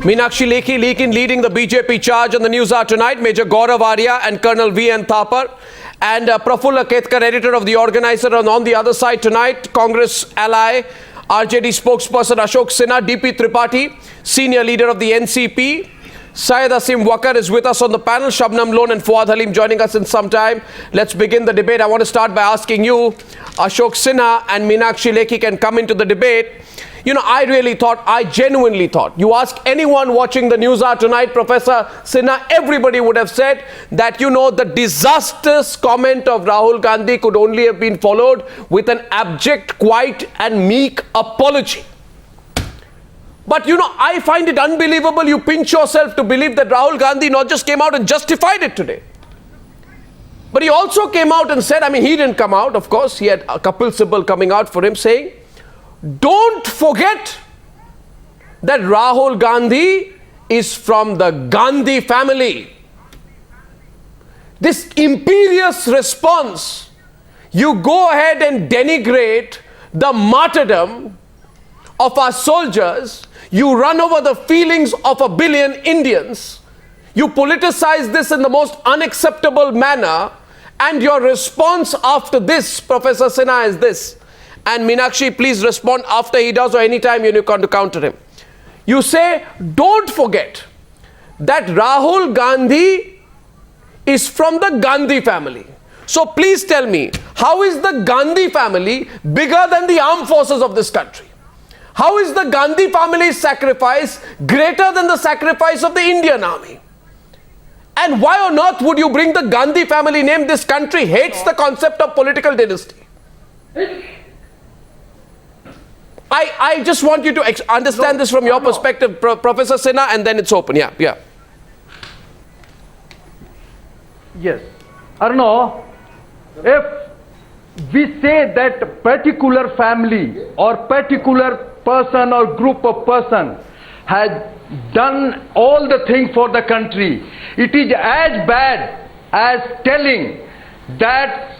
Meenakshi Lekhi leading the BJP charge on the Newshour tonight. Major Gaurav, Arya and Colonel V.N. Thapar. And Prafulla, Ketkar, editor of the Organiser. And on the other side tonight, Congress ally, RJD spokesperson Ashok Sinha, DP Tripathi, senior leader of the NCP. Syed Asim is with us on the panel. Shabnam and Fuad Halim joining us in some time. Let's begin the debate. I want to start by asking you, Ashok Sinha and Meenakshi Lekhi can come into the debate. You know, I genuinely thought, you ask anyone watching the Newshour tonight, Professor Sinha, everybody would have said that, you know, the disastrous comment of Rahul Gandhi could only have been followed with an abject, quiet and meek apology. But, you know, I find it unbelievable. You pinch yourself to believe that Rahul Gandhi not just came out and justified it today, but he also came out and said, I mean, he didn't come out, of course, he had a Kapil Sibal coming out for him saying, don't forget that Rahul Gandhi is from the Gandhi family. This imperious response, you go ahead and denigrate the martyrdom of our soldiers, you run over the feelings of 1 billion Indians, you politicize this in the most unacceptable manner, and your response after this, Professor Sinha, is this. And Meenakshi, please respond after he does or any time you can to counter him. You say, don't forget that Rahul Gandhi is from the Gandhi family. So please tell me, how is the Gandhi family bigger than the armed forces of this country? How is the Gandhi family's sacrifice greater than the sacrifice of the Indian army? And why on earth would you bring the Gandhi family name? This country hates the concept of political dynasty. I just want you to understand this from your perspective, Professor Sinha, and then it's open. Yeah. Yes. Arnab, if we say that particular family or particular person or group of person has done all the things for the country, it is as bad as telling that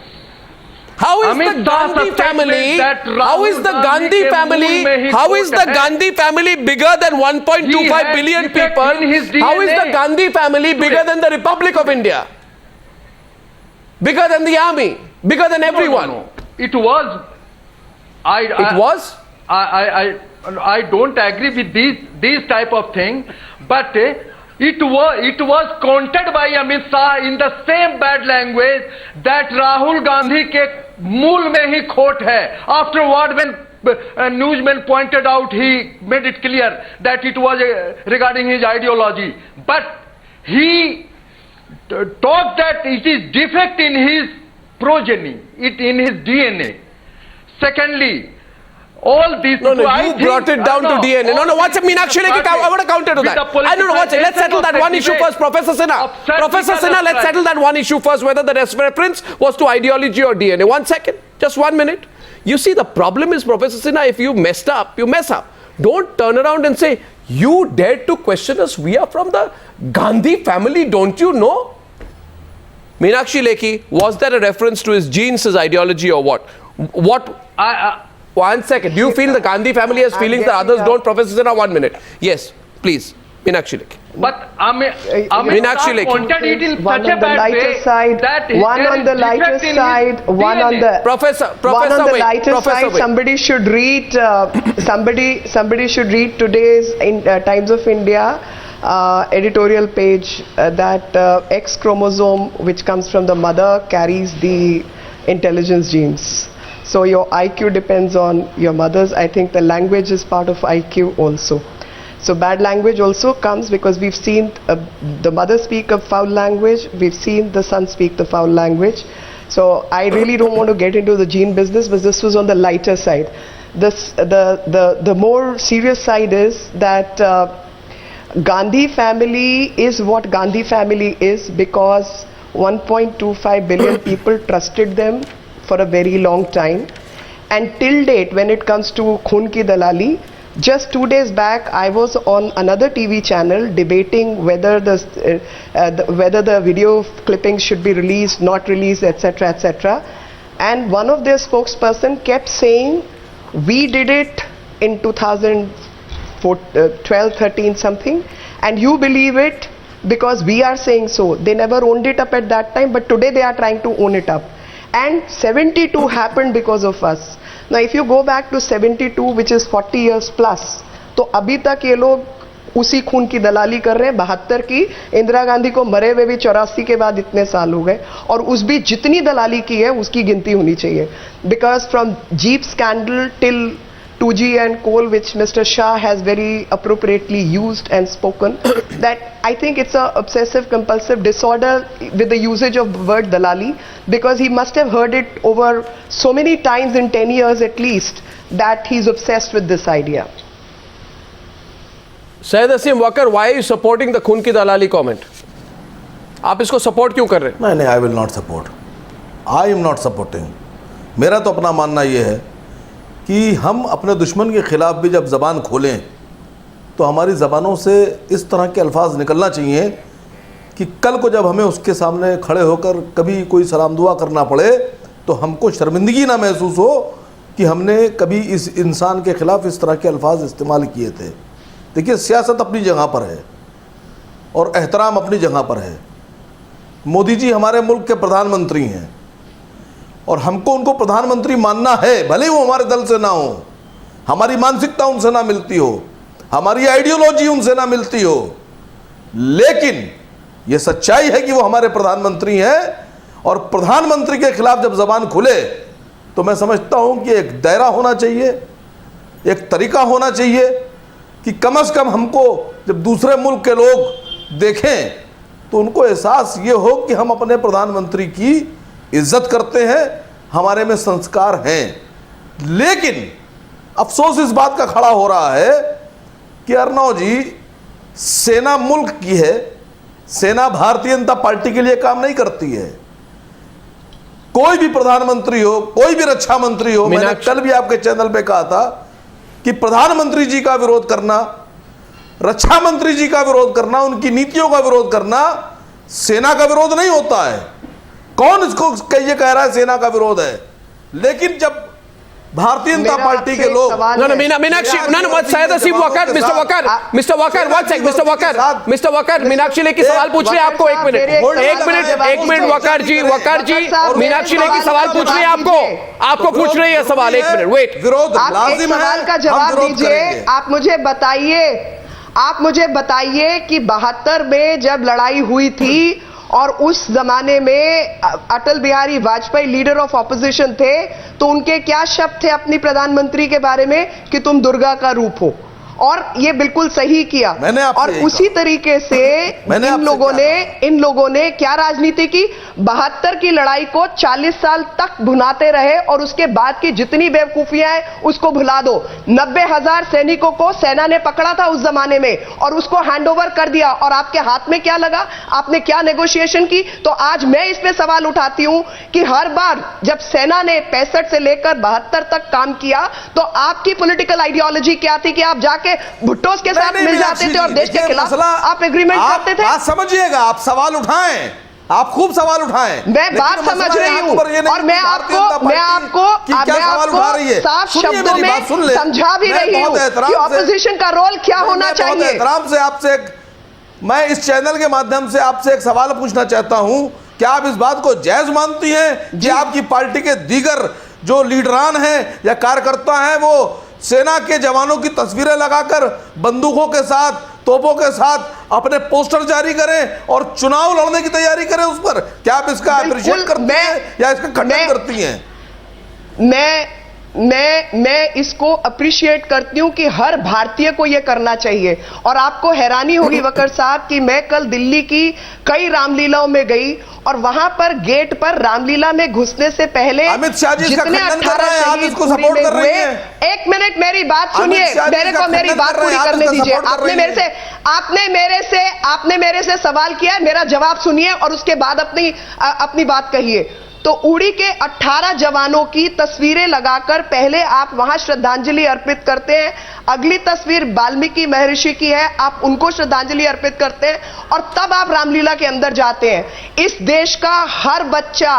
how is the Gandhi family? How is the Gandhi family? How is the Gandhi family bigger than 1.25 billion people? How is the Gandhi family bigger than the Republic of India? Bigger than the army? Bigger than everyone? No. It was. I don't agree with these type of thing, but it was countered by Amit Shah in the same bad language that Rahul Gandhi ke mool mein hi khot hai. Afterward, when a newsman pointed out, he made it clear that it was regarding his ideology. But he taught that it is defect in his progeny, in his DNA. Secondly, all these... No, you brought it down to DNA. No, what's a Meenakshi Lekhi? I want to counter to that. I don't know, let's settle that one issue first, Professor Sinha. Professor Sinha, let's settle that one issue first, whether the reference was to ideology or DNA. 1 second, just 1 minute. You see, the problem is, Professor Sinha, if you messed up, you mess up. Don't turn around and say, you dared to question us, we are from the Gandhi family, don't you know? Meenakshi Lekhi, was that a reference to his genes, his ideology, or what? 1 second. Do you feel the Gandhi family has feelings that others don't? Professor Sinha, 1 minute. Yes, please. Meenakshi Lekhi. But Meenakshi Lekhi. Pointed it in One such on a the bad lighter way side, that one on the lighter side, one on the one on the lighter side. Somebody should read. Somebody should read today's Times of India editorial page that X chromosome, which comes from the mother, carries the intelligence genes. So your IQ depends on your mother's. I think the language is part of IQ also. So bad language also comes because we've seen the mother speak a foul language, we've seen the son speak the foul language. So I really don't want to get into the gene business, but this was on the lighter side. The more serious side is that Gandhi family is what Gandhi family is because 1.25 billion people trusted them for a very long time, and till date, when it comes to Khoon ki Dalali, just 2 days back I was on another TV channel debating whether the video clippings should be released, not released, etc., etc. And one of their spokesperson kept saying, we did it in 2000 12, 13 something, and you believe it because we are saying so. They never owned it up at that time, but today they are trying to own it up. And 72 happened because of us. Now if you go back to 72, which is 40 years plus, तो अभी तक ये लोग उसी खून की दलाली कर रहे हैं. 72 की इंदिरा गांधी को मरे हुए भी 84 के बाद इतने साल हो गए, और उस भी जितनी दलाली की है उसकी गिनती होनी चाहिए. Because from jeep scandal till 2G and coal, which Mr. Shah has very appropriately used and spoken, that I think it's a obsessive compulsive disorder with the usage of the word Dalali, because he must have heard it over so many times in 10 years at least that he's obsessed with this idea. Syed Asim Wakar, why are you supporting the खून की दलाली comment? आप इसको support क्यों कर रहे हैं? नहीं, I will not support. I am not supporting. मेरा तो अपना मानना ये है कि हम अपने दुश्मन के ख़िलाफ़ भी जब ज़बान खोलें तो हमारी ज़बानों से इस तरह के अल्फाज निकलना चाहिए कि कल को जब हमें उसके सामने खड़े होकर कभी कोई सलाम दुआ करना पड़े तो हमको शर्मिंदगी ना महसूस हो कि हमने कभी इस इंसान के ख़िलाफ़ इस तरह के अल्फाज इस्तेमाल किए थे. देखिए, सियासत अपनी जगह पर है और एहतराम अपनी जगह पर है. मोदी जी हमारे मुल्क के प्रधानमंत्री हैं और हमको उनको प्रधानमंत्री मानना है, भले ही वो हमारे दल से ना हो, हमारी मानसिकता उनसे ना मिलती हो, हमारी आइडियोलॉजी उनसे ना मिलती हो, लेकिन ये सच्चाई है कि वो हमारे प्रधानमंत्री हैं. और प्रधानमंत्री के खिलाफ जब जबान खुले तो मैं समझता हूं कि एक दायरा होना चाहिए, एक तरीका होना चाहिए कि कम से कम हमको जब दूसरे मुल्क के लोग देखें तो उनको एहसास ये हो कि हम अपने प्रधानमंत्री की इज्जत करते हैं, हमारे में संस्कार हैं. लेकिन अफसोस इस बात का खड़ा हो रहा है कि अर्नब जी, सेना मुल्क की है, सेना भारतीय जनता पार्टी के लिए काम नहीं करती है. कोई भी प्रधानमंत्री हो, कोई भी रक्षा मंत्री हो, मैंने कल भी आपके चैनल पे कहा था कि प्रधानमंत्री जी का विरोध करना, रक्षा मंत्री जी का विरोध करना, उनकी नीतियों का विरोध करना सेना का विरोध नहीं होता है. कौन इसको ये कह रहा है सेना का विरोध है? लेकिन जब भारतीय जनता पार्टी के लोग Meenakshi, Syed Asim Wakar, Mr. Wakar, Meenakshi Lekhi सवाल पूछ रहे हैं आपको. एक मिनट वकार जी, मीनाक्षी लेखी सवाल पूछ रही है आपको पूछ रही है सवाल. एक मिनट वेट. विरोध लाजिम है, सवाल का जवाब दीजिए. आप मुझे बताइए कि 72 में जब लड़ाई हुई थी और उस जमाने में Atal Bihari Vajpayee leader of opposition थे, तो उनके क्या शब्द थे अपनी प्रधानमंत्री के बारे में कि तुम दुर्गा का रूप हो, और ये बिल्कुल सही किया. और उसी तरीके से इन लोगों ने क्या राजनीति की? 72 की लड़ाई को 40 साल तक भुनाते रहे और उसके बाद की जितनी बेवकूफियां हैं उसको भुला दो. 90,000 सैनिकों को सेना ने पकड़ा था उस जमाने में और उसको हैंडओवर कर दिया, और आपके हाथ में क्या लगा? आपने क्या नेगोशिएशन की? तो आज मैं इस पे सवाल उठाती हूं कि हर बार जब सेना ने 65 से लेकर 72 तक काम किया तो आपकी पॉलिटिकल आइडियोलॉजी क्या थी कि आप जाके भुट्टो के साथ मिल जाते थे और देश के खिलाफ आप एग्रीमेंट करते थे? आप समझिएगा, आप सवाल उठाएं, आप खूब सवाल उठाएं. मैं बात समझ रही हूं और मैं आपको साफ शब्दों में समझा भी रही हूं कि ऑपोजिशन का रोल क्या होना चाहिए. एहतराम से आपसे मैं इस चैनल के माध्यम से आपसे एक सवाल पूछना चाहता हूं, क्या आप इस बात को जायज मानती हैं कि आपकी पार्टी के दीगर जो लीडरान हैं या कार्यकर्ता हैं वो सेना के जवानों की तस्वीरें लगाकर बंदूकों के साथ, तोपों के साथ अपने पोस्टर जारी करें और चुनाव लड़ने की तैयारी करें? उस पर क्या आप इसका अप्रिशिएट करती हैं या इसका खंडन करती हैं? मैं इसको अप्रिशिएट करती हूं कि हर भारतीय को यह करना चाहिए. और आपको हैरानी होगी वकर साहब कि मैं कल दिल्ली की कई रामलीलाओं में गई और वहां पर गेट पर रामलीला में घुसने से पहले अमित शाह जी इसका खंडन कर रहे हैं, आप इसको सपोर्ट कर रहे हैं. एक मिनट मेरी बात सुनिए, मेरे को मेरी बात पूरी करने दीजिए. आपने मेरे से सवाल किया, मेरा जवाब सुनिए और उसके बाद अपनी बात कहिए. तो उड़ी के 18 जवानों की तस्वीरें लगाकर पहले आप वहां श्रद्धांजलि अर्पित करते हैं. अगली तस्वीर वाल्मीकि महर्षि की है, आप उनको श्रद्धांजलि अर्पित करते हैं और तब आप रामलीला के अंदर जाते हैं. इस देश का हर बच्चा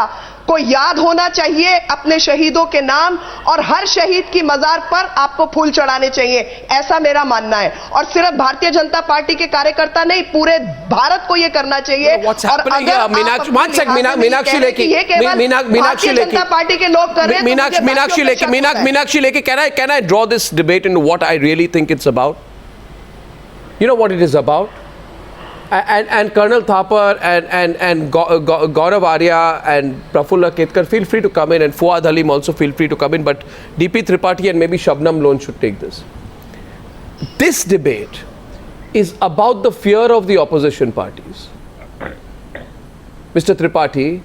को याद होना चाहिए अपने शहीदों के नाम, और हर शहीद की मजार पर आपको फूल चढ़ाने चाहिए, ऐसा मेरा मानना है। और सिर्फ भारतीय जनता पार्टी के कार्यकर्ता नहीं, पूरे भारत को यह करना चाहिए। और अगर मीनाक्षी लेखी, जनता पार्टी के लोग कर रहे हैं, Meenakshi Lekhi, can I draw this debate into what I really think it's about? You know what it is about? And Colonel Thapar and Gaurav, Arya and Prafulla, Ketkar, feel free to come in, and Fuad, Halim also feel free to come in, but DP Tripathi and maybe Shabnam alone should take this. This debate is about the fear of the opposition parties. Mr. Tripathi,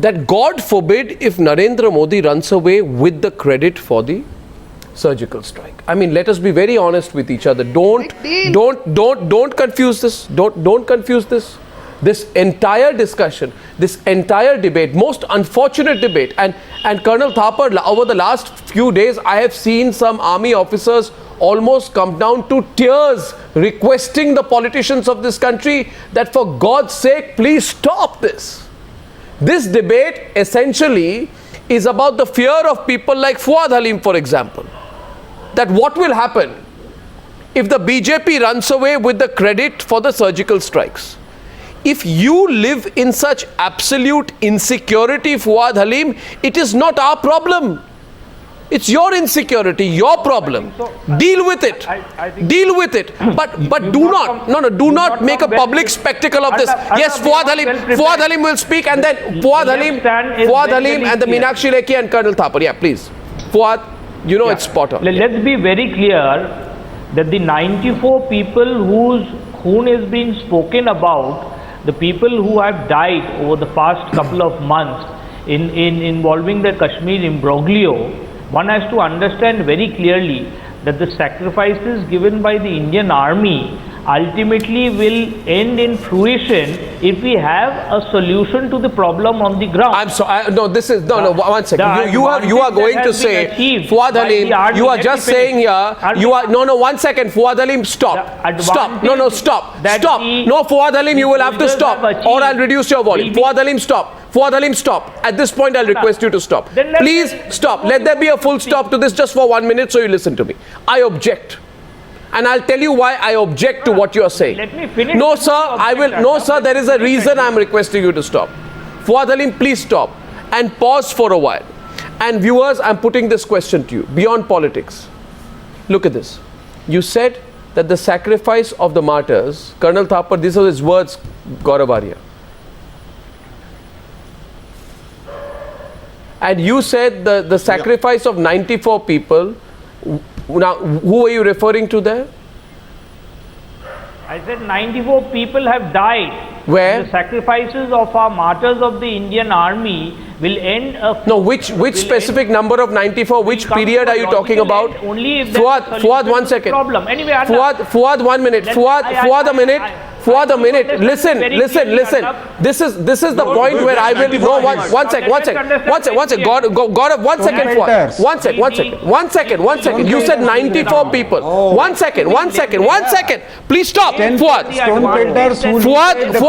that God forbid if Narendra Modi runs away with the credit for the surgical strike. I mean, let us be very honest with each other. Don't confuse this. Don't confuse this. This entire discussion, this entire debate, most unfortunate debate, and Colonel Thapar, over the last few days, I have seen some army officers almost come down to tears, requesting the politicians of this country that for God's sake, please stop this. This debate essentially is about the fear of people like Fuad Halim, for example. That what will happen if the BJP runs away with the credit for the surgical strikes? If you live in such absolute insecurity, Fuad Halim, it is not our problem. It's your insecurity, your problem. Deal with it. Deal with it. But do not make a public spectacle of this. Yes, Fuad Halim will speak, and then Fuad Halim and the Meenakshi Lekhi and Colonel Thapar. Yeah, please. Fuad, you know it's spot on. Let's be very clear that the 94 people whose Khoon is being spoken about, the people who have died over the past couple of months in involving the Kashmir imbroglio, one has to understand very clearly that the sacrifices given by the Indian Army ultimately will end in fruition if we have a solution to the problem on the ground. I'm sorry. One second. You are going to say, Fuad Halim, you are just saying here, one second, Fuad Halim, stop. Stop. Stop. No, Fuad Halim, you will have to stop, or I'll reduce your volume. Fuad Halim, stop. Fuad Halim, stop. At this point, I'll request you to stop. Please stop. Let there be a full stop to this just for 1 minute so you listen to me. I object. And I'll tell you why I object to what you are saying. Let me finish. No, sir, I will. No, sir, there is a reason I'm requesting you to stop. Fuad Halim, please stop and pause for a while. And viewers, I'm putting this question to you, beyond politics. Look at this. You said that the sacrifice of the martyrs, Colonel Thapar, these are his words, Gaurav Arya. And you said the sacrifice of 94 people. Now, who are you referring to there? I said 94 people have died. Where? The sacrifices of our martyrs of the Indian Army will end up... No, which specific number of 94, which period are you talking about? Only if Fuad, 1 second. Problem. Anyway, Fuad, 1 minute. Fuad, a minute. Fuad, a minute. Listen. This is the point where I will... No, one second. Gaurav, 1 second, Fuad. One second. You said 94 people. 1 second. Please stop, Fuad.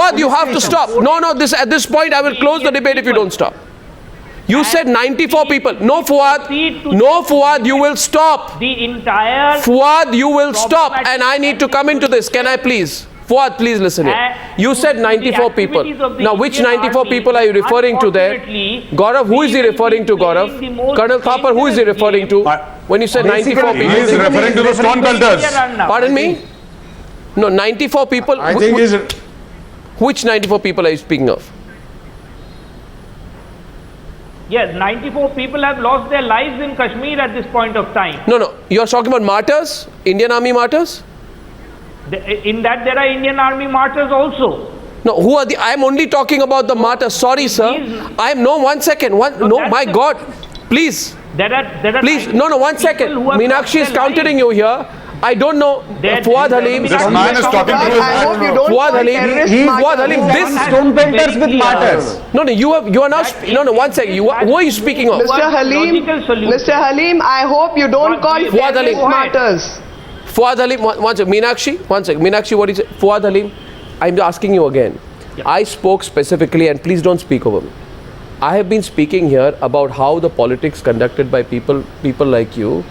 Fuad, you have to stop. No, at this point, I will close the debate if you don't stop. You said 94 people. No, Fuad, you will stop. The entire... Fuad, you will stop. And I need to come into this. Can I please? Fuad, please listen here. You said 94 people. Now, which 94 people are you referring to there? Gaurav, who is he referring to, Gaurav? Colonel Thapar, who is he referring to? When you said 94 people. He is referring to the stone pelters. Pardon me? No, 94 people. I think he's... Which 94 people are you speaking of? Yes, 94 people have lost their lives in Kashmir at this point of time. No. You're talking about martyrs? Indian Army martyrs? In that there are Indian Army martyrs also. No, who are the... I'm only talking about the martyrs. Sorry, sir. No, 1 second. My God. Please. Please. No, 1 second. Meenakshi is countering you here. I don't know. Fuad Halim. This man is talking to his... Fuad Halim. This... Stone pelters with martyrs. No, you are now... No, 1 second. Who are you speaking of? Mr. Halim, I hope you don't call Fuad Halim martyrs. Fuad Halim, one second. Meenakshi, what is it? Fuad Halim, I'm asking you again. Yeah. I spoke specifically, and please don't speak over me. I have been speaking here about how the politics conducted by people like you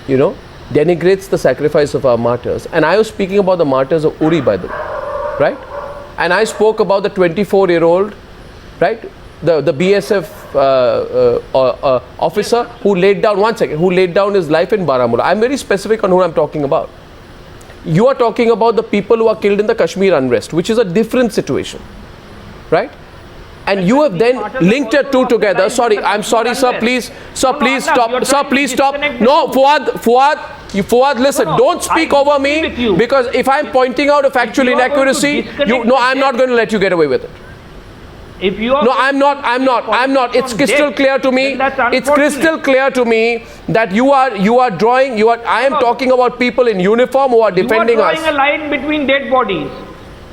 know, denigrates the sacrifice of our martyrs. And I was speaking about the martyrs of Uri, by the way, right? And I spoke about the 24-year-old, right? The BSF officer who laid down his life in Baramulla. I'm very specific on who I'm talking about. You are talking about the people who are killed in the Kashmir unrest, which is a different situation, right? And you have then linked your two together. Sorry, I'm sorry, sir. Please stop. Sir, please stop. No, Fuad, listen. Don't speak over me, because if I'm pointing out a factual inaccuracy, I'm not going to let you get away with it. If you are no, I'm not. It's crystal clear to me. It's crystal clear to me that I am talking about people in uniform who are defending us. You are drawing a line between dead bodies.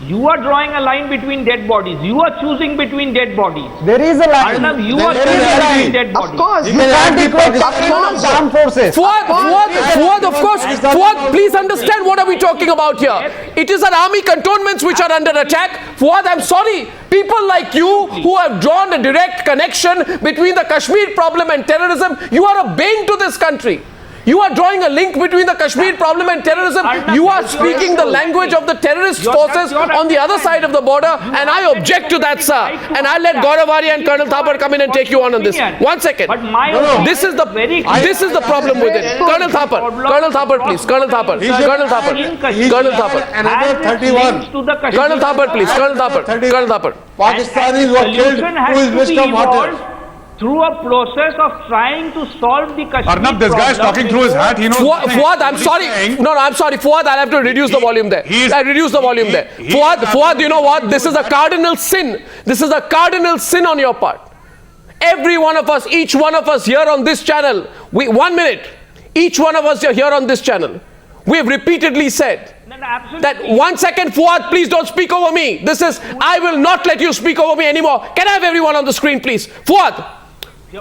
You are drawing a line between dead bodies. You are choosing between dead bodies. There is a line. Arnab, you are choosing between dead bodies. Of course. You can't equate Pakistan with armed forces. Fuad, of course. Fuad, please understand what are we talking about here. It is our army cantonments which are under attack. Fuad, I'm sorry. People like you who have drawn a direct connection between the Kashmir problem and terrorism, you are a bane to this country. You are drawing a link between the Kashmir problem and terrorism. You are speaking the language of the terrorist forces on the other side of the border, and I object to that, sir. And I'll let Gaurav, Arya and Colonel Thapar come in and take you on this. 1 second. This is the problem with it. Colonel Thapar, please. Colonel Thapar. Another 31. Colonel Thapar, please. Colonel Thapar. Pakistanis were killed through his wisdom martyrs. Through a process of trying to solve the Kashmir Arnab, this guy is talking through his hat. He knows. Fuad, I'm sorry. No, I'm sorry. Fuad, I'll have to reduce the volume there. Fuad, you know what? This is a cardinal sin. This is a cardinal sin on your part. Every one of us, each one of us here on this channel, 1 minute, each one of us here on this channel, we have repeatedly said that 1 second, Fuad, please don't speak over me. I will not let you speak over me anymore. Can I have everyone on the screen, please? Fuad,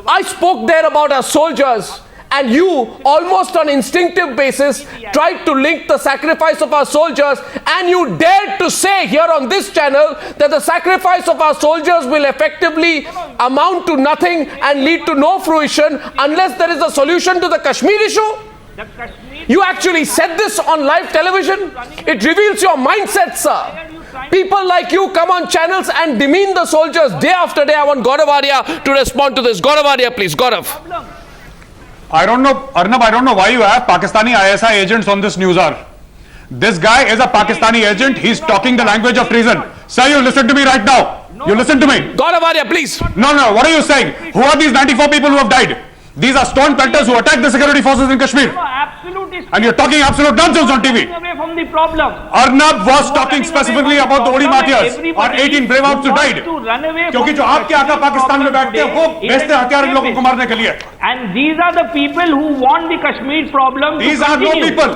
I spoke there about our soldiers, and you, almost on instinctive basis, tried to link the sacrifice of our soldiers, and you dared to say here on this channel that the sacrifice of our soldiers will effectively amount to nothing and lead to no fruition unless there is a solution to the Kashmir issue. You actually said this on live television. It reveals your mindset, sir. People like you come on channels and demean the soldiers day after day. I want Gaurav, Arya to respond to this. Gaurav, Arya, please. Gaurav. I don't know, Arnab, I don't know why you have Pakistani ISI agents on this Newshour. This guy is a Pakistani agent. He's talking the language of treason. Sir, you listen to me right now. You listen to me. Gaurav, Arya, please. No, what are you saying? Who are these 94 people who have died? These are stone pelters who attacked the security forces in Kashmir. And you're talking absolute nonsense on TV. Away from the problem. Arnab was talking specifically about the Uri martyrs. Our 18 brave hearts who died. क्योंकि जो आपके आका पाकिस्तान में बैठते हैं वो बेचते हथियार इन लोगों को मारने के लिए. And these are the people who want the Kashmir problem to continue. These are no people.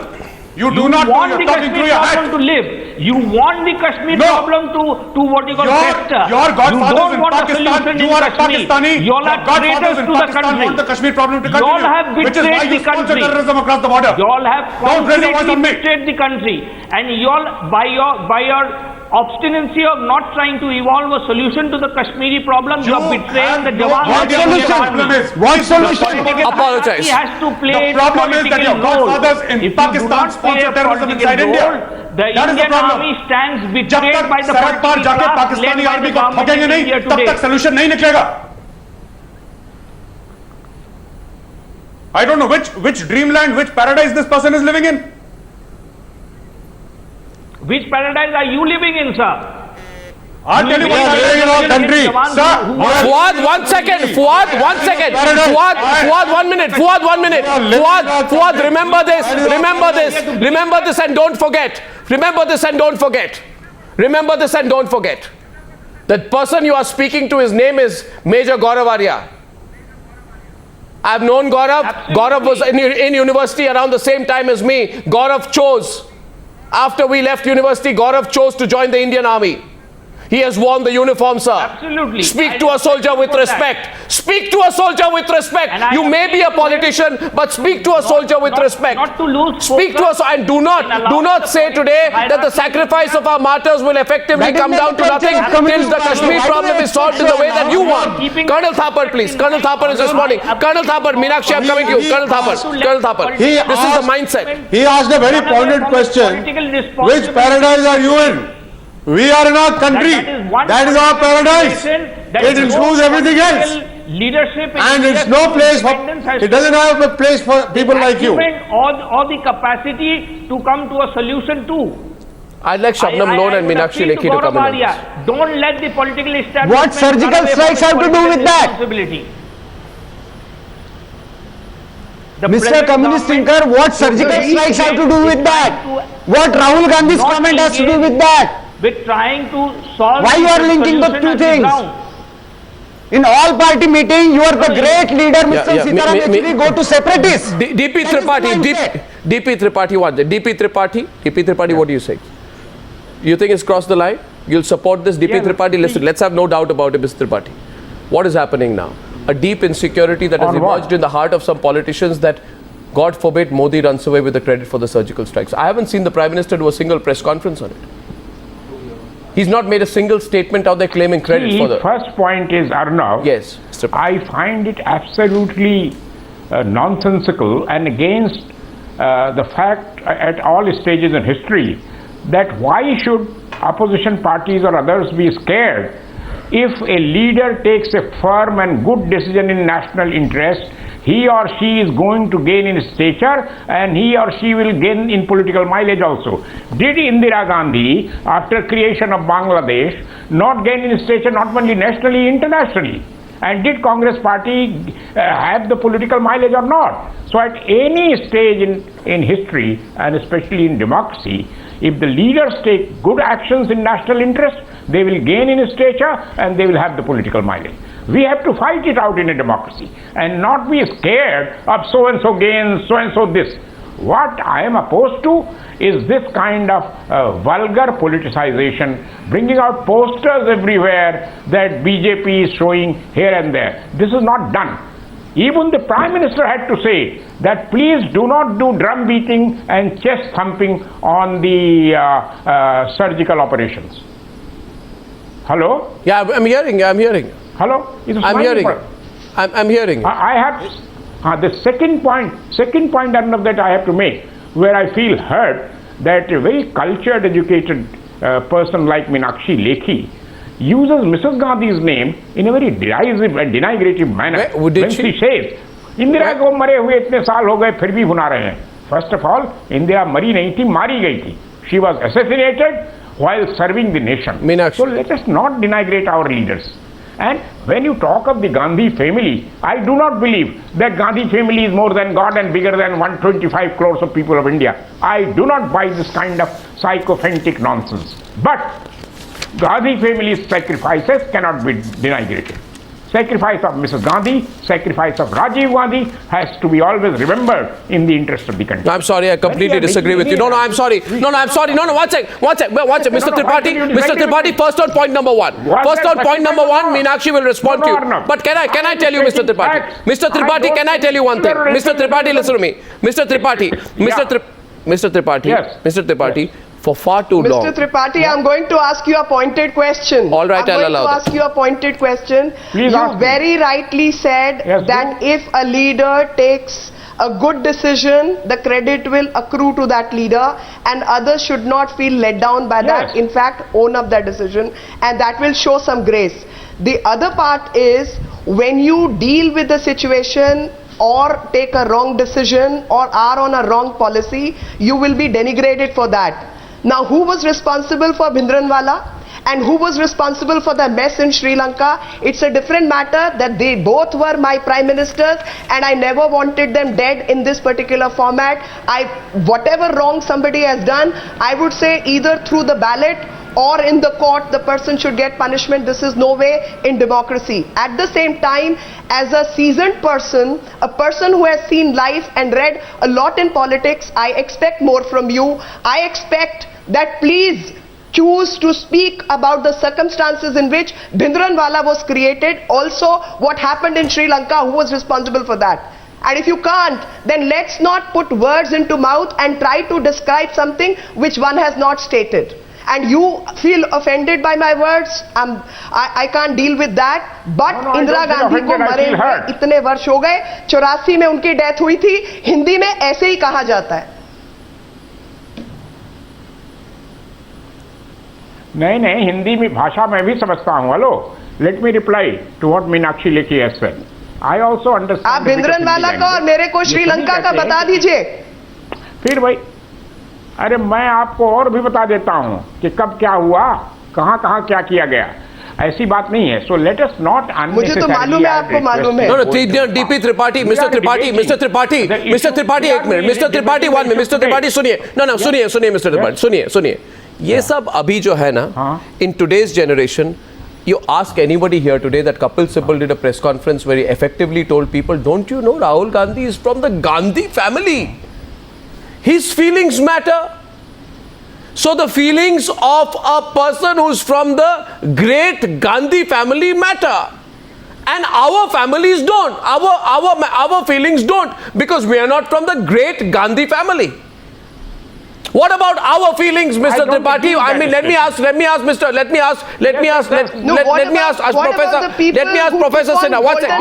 You do not want the Kashmir problem to live. You want the Kashmir problem to what you call fester. Your godfathers in Pakistan, you are a Pakistani. You all are traitors to the country. Want the Kashmir problem to continue. You all have betrayed the country. Terrorism across the border. You all have completely betrayed the country. And you all, by your obstinacy of not trying to evolve a solution to the Kashmiri problem, you are betraying the Jawans. What solution? Apologize. He has to play the problem is that your godfathers in Pakistan sponsor terrorism inside India. The Indian army stands betrayed by the political class led by the government in India today. तब तक solution नहीं निकलेगा. I don't know which dreamland, which paradise this person is living in. Which paradise are you living in, sir? I'll tell you what I'm living in our country. Sir, Fuad, 1 second. Fuad, 1 second. Fuad, 1 minute. Fuad, 1 minute. Fuad, remember this. Remember this and don't forget. Remember this and don't forget. That person you are speaking to, his name is Major Gaurav Arya. I've known Gaurav. Absolutely. Gaurav was in university around the same time as me. Gaurav chose. After we left university, Gaurav chose to join the Indian Army. He has worn the uniform, sir. Absolutely. Speak to a soldier with respect. Speak to a soldier with respect. You may be a politician, but speak to a soldier with respect. Not to lose Speak to us, and do not say today that the sacrifice of our martyrs will effectively come down to nothing till the Kashmir problem is solved in the way that you want. Colonel Thapar, please. Colonel Thapar is responding. Colonel Thapar, Meenakshi, I'm coming to you. Colonel Thapar. Colonel Thapar. This is the mindset. He asked a very pointed question. Which paradise are you in? We are in our country. That is our paradise. It includes everything else. Leadership and it's no place for, it doesn't have a place for people like you. Or the capacity to come to a solution too. I'd like Shabnam Lone and Meenakshi Lekhi to come in. Don't let the political establishment. What surgical strikes have to do with that? Mr. Communist thinker, what surgical strikes have to do with that? What Rahul Gandhi's comment has to do with that? With trying to solve. Why you are linking the two things? In all party meeting, you are the great leader, Mr. Sitaram, actually go to separatists. DP Tripathi, what? DP Tripathi, what do you say? You think it's crossed the line? You'll support this? DP Tripathi, listen, let's have no doubt about it, Mr. Tripathi. What is happening now? A deep insecurity that has emerged in the heart of some politicians that, God forbid, Modi runs away with the credit for the surgical strikes. I haven't seen the Prime Minister do a single press conference on it. He's not made a single statement out there claiming credit for the... First point is, Arnab, yes, Mr. I find it absolutely nonsensical and against the fact at all stages in history that why should opposition parties or others be scared if a leader takes a firm and good decision in national interest. He or she is going to gain in stature and he or she will gain in political mileage also. Did Indira Gandhi, after creation of Bangladesh, not gain in stature not only nationally, internationally? And did Congress party have the political mileage or not? So at any stage in history, and especially in democracy, if the leaders take good actions in national interest, they will gain in stature and they will have the political mileage. We have to fight it out in a democracy and not be scared of so-and-so gains, so-and-so this. What I am opposed to is this kind of vulgar politicization, bringing out posters everywhere that BJP is showing here and there. This is not done. Even the Prime Minister had to say that please do not do drum beating and chest thumping on the surgical operations. Hello? Yeah, I'm hearing. Hello? I'm hearing. I'm hearing. I have the second point Arnab, that I have to make, where I feel hurt that a very cultured, educated person like Meenakshi Lekhi uses Mrs. Gandhi's name in a very derisive and denigrative manner. When she says, Indira ko mare hue itne saal ho gaye, phir bhi buna rahe hain. First of all, Indira mari nahi thi, mari gayi thi. She was assassinated while serving the nation. Meenakshi. So let us not denigrate our leaders. And when you talk of the Gandhi family, I do not believe that Gandhi family is more than God and bigger than 125 crores of people of India. I do not buy this kind of sycophantic nonsense. But Gandhi family's sacrifices cannot be denigrated. Sacrifice of Mrs. Gandhi, sacrifice of Rajiv Gandhi has to be always remembered in the interest of the country. No, I'm sorry, I completely disagree with you. No, I'm sorry. No, one sec. Mr. Tripathi, first on point number one. Meenakshi will respond to you. But can I tell you, Mr. Tripathi, can I tell you one thing? Mr. Tripathi, listen to me. Mr. Tripathi, for far too long. Mr. Tripathi, I'm going to ask you a pointed question. All right, I'll allow that. I'm going to ask you a pointed question. Please you very rightly said that if a leader takes a good decision, the credit will accrue to that leader and others should not feel let down by that. In fact, own up that decision and that will show some grace. The other part is when you deal with the situation or take a wrong decision or are on a wrong policy, you will be denigrated for that. Now, who was responsible for Bhindranwala and who was responsible for the mess in Sri Lanka? It's a different matter that they both were my prime ministers and I never wanted them dead in this particular format. Whatever wrong somebody has done, I would say either through the ballot or in the court, the person should get punishment. This is no way in democracy. At the same time, as a seasoned person, a person who has seen life and read a lot in politics, I expect more from you. I expect that please choose to speak about the circumstances in which Bhindranwala was created, also what happened in Sri Lanka, who was responsible for that. And if you can't, then let's not put words into mouth and try to describe something which one has not stated. And you feel offended by my words, I can't deal with that. But Indira Gandhi को मरे हुए इतने वर्ष हो गए, 84 में उनकी death हुई थी, हिंदी में ऐसे ही कहा जाता है. नहीं, हिंदी में भाषा में भी समझता हूँ. Hello, let me reply to what Meenakshi Lekhi has said. I also understand. आप भिंद्रनवाला का और मेरे को श्रीलंका का बता दीजिए. फिर भाई, अरे मैं आपको और भी बता देता हूँ कि कब क्या हुआ, कहाँ क्या किया गया. ऐसी बात नहीं है. So let us not unnecessarily. मुझे तो मालूम है, आपको मालूम है. No, DP Tripathi, Mr. Tripathi, एक minute, Mr. Tripathi, 1 minute, Mr. Tripathi सुनिए. No, सुनिए, Mr. Tripathi, सुनिए. ये सब अभी जो है ना, in today's generation, you ask anybody here today that Kapil Sibal did a press conference where he effectively told people, don't you know Rahul Gandhi is from the Gandhi family? His feelings matter. So the feelings of a person who's from the great Gandhi family matter. And our families don't. Our feelings don't, because we are not from the great Gandhi family. What about our feelings, Mr. Tripathi? I mean, let me ask Professor Sinha. One second.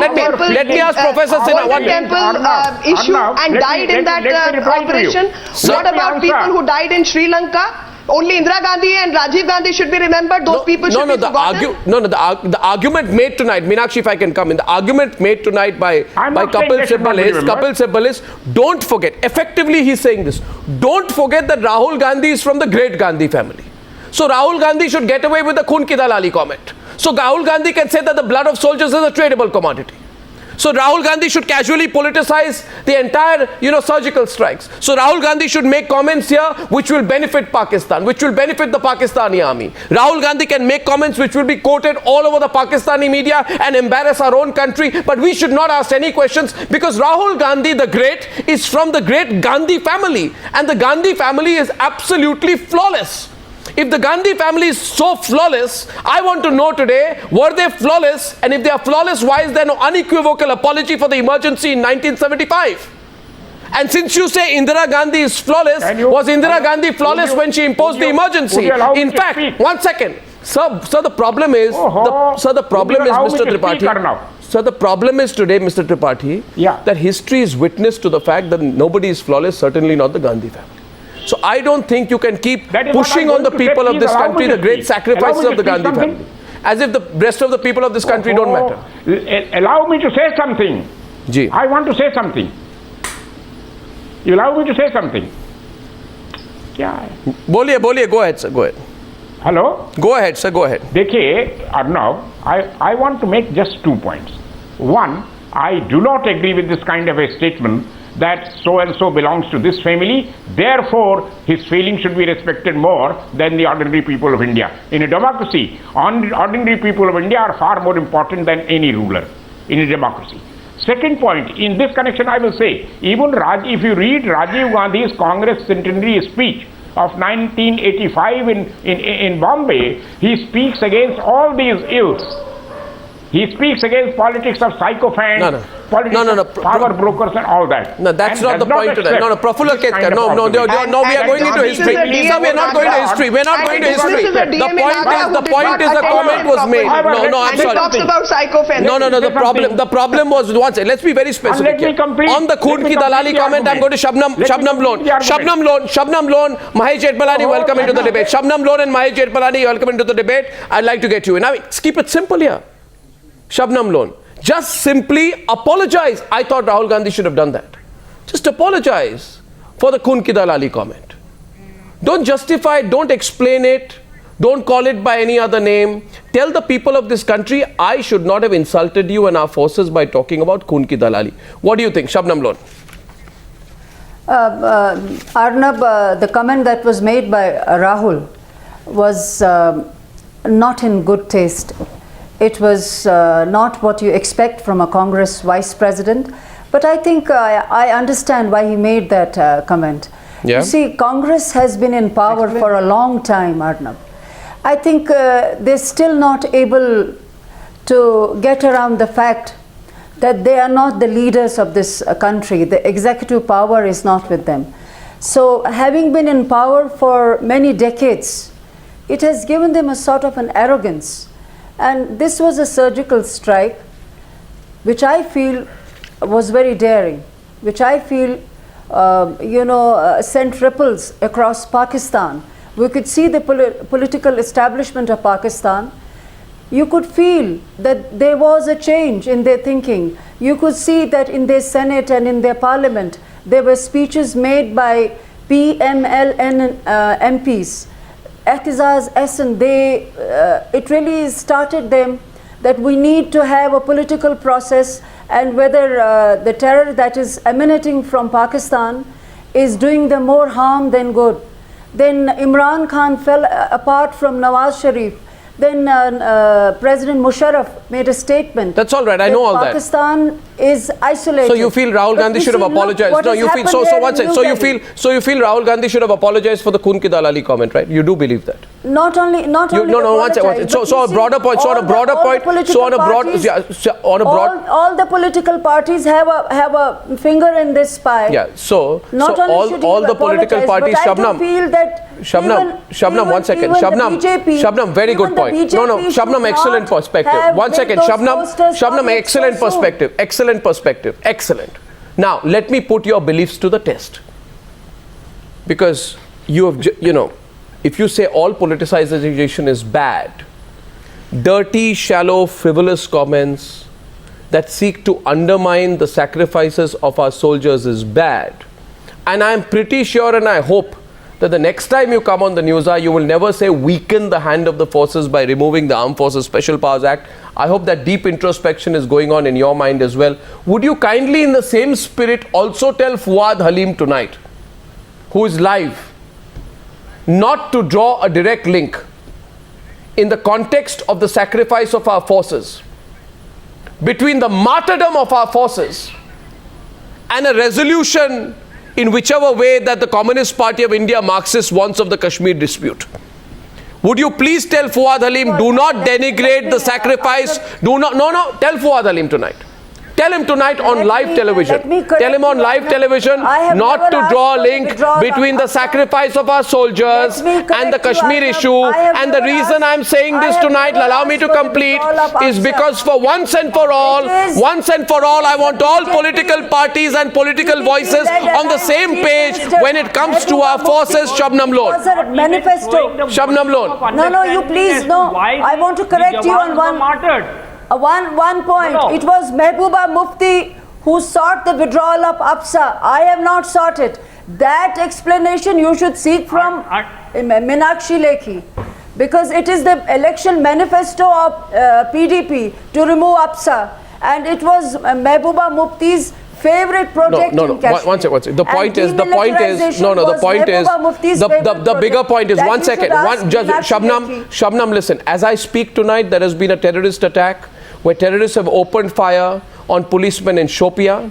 Let me ask Professor Sinha. One temple issue and died in that operation. What about people who died in Sri Lanka? Only Indira Gandhi and Rajiv Gandhi should be remembered. Those people should be forgotten. The argument made tonight, Meenakshi, if I can come in, the argument made tonight by Kapil Sibal is, don't forget, effectively he's saying this, don't forget that Rahul Gandhi is from the great Gandhi family. So Rahul Gandhi should get away with the Khoon ki Dalali comment. So Rahul Gandhi can say that the blood of soldiers is a tradable commodity. So Rahul Gandhi should casually politicize the entire, surgical strikes. So Rahul Gandhi should make comments here which will benefit Pakistan, which will benefit the Pakistani army. Rahul Gandhi can make comments which will be quoted all over the Pakistani media and embarrass our own country. But we should not ask any questions, because Rahul Gandhi the Great is from the great Gandhi family. And the Gandhi family is absolutely flawless. If the Gandhi family is so flawless, I want to know today, were they flawless? And if they are flawless, why is there no unequivocal apology for the emergency in 1975? And since you say Indira Gandhi is flawless, was Indira Gandhi flawless when she imposed the emergency? In fact, 1 second. Sir, the problem is, Mr. Tripathi. So the problem is today, Mr. Tripathi, that history is witness to the fact that nobody is flawless, certainly not the Gandhi family. So I don't think you can keep pushing on the people of this country the great sacrifices of the Gandhi family, as if the rest of the people of this country don't matter. Allow me to say something. I want to say something. You allow me to say something? Boliye, go ahead, sir, go ahead. Hello? Go ahead, sir, go ahead. Dekhiye, Arnab, I want to make just 2 points. One, I do not agree with this kind of a statement that so-and-so belongs to this family, therefore his feelings should be respected more than the ordinary people of India. In a democracy, ordinary people of India are far more important than any ruler in a democracy. Second point, in this connection I will say, even if you read Rajiv Gandhi's Congress centenary speech of 1985 in Bombay, he speaks against all these ills. He speaks against politics of sycophants, politics of power brokers and all that. No, that's not the point today. Prafulla Ketkar. No, we are going into history. Sir, we are not going to history. We are not going to history. The point is the comment was made. No, I'm sorry. He talks about sycophants. No, the problem was, let's be very specific here. On the Khoon ki Dalali comment, I'm going to Shabnam Lone, Mahesh Jethmalani, welcome into the debate. Shabnam Lone and Mahesh Jethmalani, welcome into the debate. I'd like to get you in. Now, let's keep it simple here. Shabnam Lone, just simply apologize. I thought Rahul Gandhi should have done that. Just apologize for the Khoon ki Dalali comment. Don't justify it, don't explain it, don't call it by any other name. Tell the people of this country, I should not have insulted you and our forces by talking about Khoon ki Dalali. What do you think, Shabnam Lone? Arnab, the comment that was made by Rahul was not in good taste. It was not what you expect from a Congress vice president, but I think I understand why he made that comment. You see, Congress has been in power for a long time, Arnab. I think they're still not able to get around the fact that they are not the leaders of this country. The executive power is not with them. So having been in power for many decades, it has given them a sort of an arrogance. And this was a surgical strike, which I feel was very daring, which I feel sent ripples across Pakistan. We could see the political establishment of Pakistan. You could feel that there was a change in their thinking. You could see that in their Senate and in their parliament, there were speeches made by PMLN MPs. Ehtizaz Ehsan, it really started them that we need to have a political process, and whether the terror that is emanating from Pakistan is doing them more harm than good. Then Imran Khan fell apart from Nawaz Sharif. Then President Musharraf made a statement. That's all right. I know all that. Pakistan is isolated. So you feel Rahul Gandhi should have apologized? No, you feel so one second. So you feel Rahul Gandhi should have apologized for the Khoon ki Dalali comment, right? You do believe that? Not only. One second. So a broader point. So on a broader point. All the political parties have a finger in this pie. Yeah. So all the political parties. Shabnam, 1 second. Shabnam, very good point. No, Shabnam, excellent perspective. 1 second, Shabnam, excellent perspective. Excellent. Now, let me put your beliefs to the test. Because if you say all politicization is bad, dirty, shallow, frivolous comments that seek to undermine the sacrifices of our soldiers is bad. And I'm pretty sure and I hope that the next time you come on the Newshour, you will never say weaken the hand of the forces by removing the Armed Forces Special Powers Act. I hope that deep introspection is going on in your mind as well. Would you kindly, in the same spirit, also tell Fuad Halim tonight, who is live, not to draw a direct link in the context of the sacrifice of our forces between the martyrdom of our forces and a resolution in whichever way that the Communist Party of India Marxist wants of the Kashmir dispute. Would you please tell Fuad Halim, do not denigrate the sacrifice, tell Fuad Halim tonight. Tell him tonight on live television. Tell him on live television not to draw a link between the sacrifice of our soldiers and the Kashmir issue. And the reason I'm saying this tonight, allow me to complete, is because for once and for all, I want all political parties and political voices on the same page when it comes to our forces. Shabnam Lone. Shabnam Lone. No, you please, no. I want to correct you on one point. No. It was Mehbooba Mufti who sought the withdrawal of APSA. I have not sought it. That explanation you should seek from Meenakshi Lekhi, because it is the election manifesto of PDP to remove APSA, and it was Mehbooba Mufti's favorite project in Kashmir. One second. The point is, the bigger point is, 1 second. Shabnam, listen. As I speak tonight, there has been a terrorist attack where terrorists have opened fire on policemen in Shopia.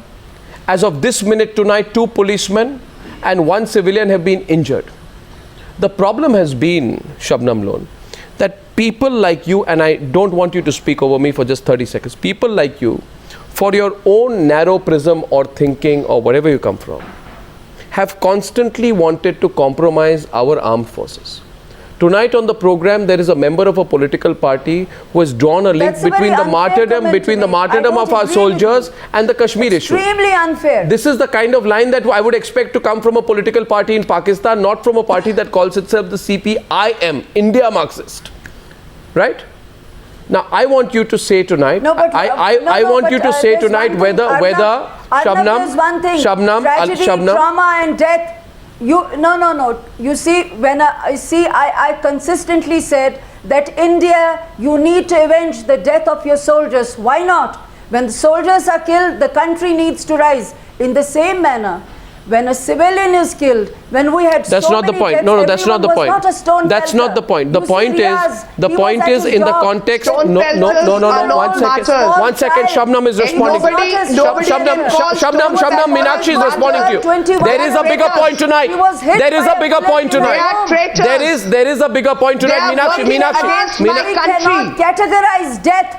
As of this minute tonight, 2 policemen and 1 civilian have been injured. The problem has been, Shabnam Lone, that people like you, and I don't want you to speak over me for just 30 seconds, people like you, for your own narrow prism or thinking or wherever you come from, have constantly wanted to compromise our armed forces. Tonight on the program, there is a member of a political party who has drawn a link between the martyrdom of our soldiers and the Kashmir issue. Extremely unfair. This is the kind of line that I would expect to come from a political party in Pakistan, not from a party that calls itself the CPIM, India Marxist. Right? Now, I want you to say tonight, whether Shabnam, tragedy, trauma and death. You see, when I consistently said that India, you need to avenge the death of your soldiers. Why not? When the soldiers are killed, the country needs to rise. In the same manner, when a civilian is killed, when we had that's so not the many point. deaths, No, that's not the everyone was point. not a stone That's pelter. not the point. The You point see, is, Riaz, the he point was at is his in the job. context. Stone No, pelters are not one second. martyrs. One second, Shabnam is responding to you. Nobody Shabnam, can call Shabnam, stone Shabnam, Meenakshi is pelters responding to you. 21 There is a bigger traitors. point tonight. He was hit There is by a bigger bullet point in the They tonight. are traitors. There is a bigger point They tonight. are Meenakshi, working Meenakshi, against We my country. cannot categorize death.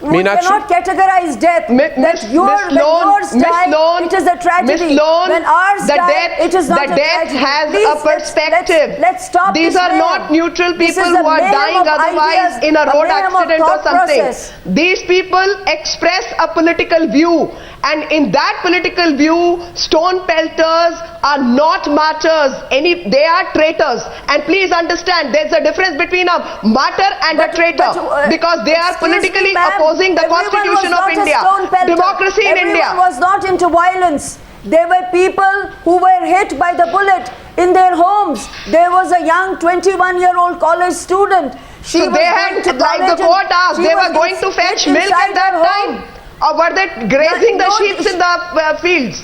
We Meenakshi. cannot categorize death. Miss That yours die, it is a tragedy. Miss Lone, When ours the die, death, it is not the a death tragedy. has Please, a perspective. Let's stop These this are mayhem. not neutral This people is a who are mayhem dying of otherwise ideas, in a road mayhem of accident or thought something. process. These people express a political view, and in that political view, stone pelters are not martyrs. They are traitors. And please understand, there's a difference between a martyr and a traitor, because they are excuse politically me, ma'am, opposing the everyone Constitution was of not a India, stone pelter. democracy in India. Everyone was not into violence. There were people who were hit by the bullet in their homes. There was a young 21-year-old college student. She So was they going had, to like college the court and asked, she they was were going to fetch milk inside at that her time? home. Or were they grazing the No, sheep in the fields?